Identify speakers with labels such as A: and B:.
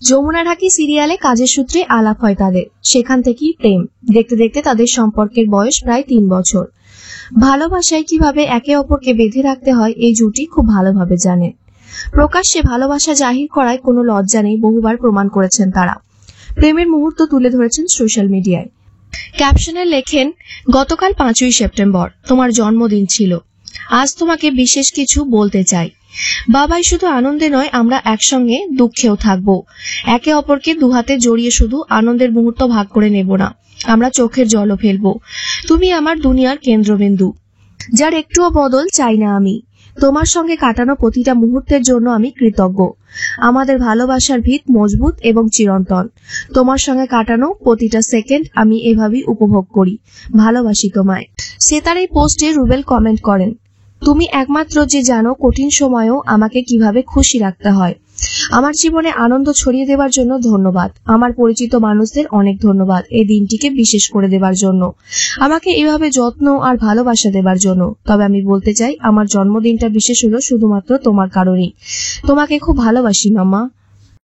A: যমুনা ঢাকি সিরিয়ালে কাজের সূত্রে আলাপ হয় তাদের, সেখান থেকেই প্রেম। দেখতে দেখতে তাদের সম্পর্কের বয়স প্রায় 3 বছর। ভালোবাসায় কিভাবে একে অপরকে বেঁধে রাখতে হয় এই জুটি খুব ভালোভাবে জানে। প্রকাশ্যে ভালোবাসা জাহির করায় কোনো লজ্জা নেই, বহুবার প্রমাণ করেছেন তারা। প্রেমের মুহূর্ত তুলে ধরেছেন সোশ্যাল মিডিয়ায়। ক্যাপশনে লেখেন, গতকাল 5ই সেপ্টেম্বর তোমার জন্মদিন ছিল। আজ তোমাকে বিশেষ কিছু বলতে চাই। বাবাই শুধু আনন্দে নয়, আমরা একসঙ্গে দুঃখেও থাকবো। একে অপরকে দুহাতে জড়িয়ে শুধু আনন্দের মুহূর্ত ভাগ করে নেব না, আমরা চোখের জলও ফেলবো। তুমি আমার দুনিয়ার কেন্দ্রবিন্দু, যার একটুও বদল চাই না আমি। তোমার সঙ্গে কাটানো প্রতিটা মুহূর্তের জন্য আমি কৃতজ্ঞ। আমাদের ভালোবাসার ভিত মজবুত এবং চিরন্তন। তোমার সঙ্গে কাটানো প্রতিটা সেকেন্ড আমি এভাবেই উপভোগ করি। ভালোবাসি তোমায়। সে তার এই পোস্টে রুবেল কমেন্ট করেন, তুমি একমাত্র যে জানো কঠিন সময়েও আমাকে কিভাবে খুশি রাখতে হয়। আমার জীবনে আনন্দ ছড়িয়ে দেওয়ার জন্য ধন্যবাদ। আমার পরিচিত মানুষদের অনেক ধন্যবাদ এই দিনটিকে বিশেষ করে দেওয়ার জন্য, আমাকে এভাবে যত্ন আর ভালোবাসা দেওয়ার জন্য। তবে আমি বলতে চাই, আমার জন্মদিনটা বিশেষ হলো শুধুমাত্র তোমার কারণেই। তোমাকে খুব ভালোবাসি মাম্মা।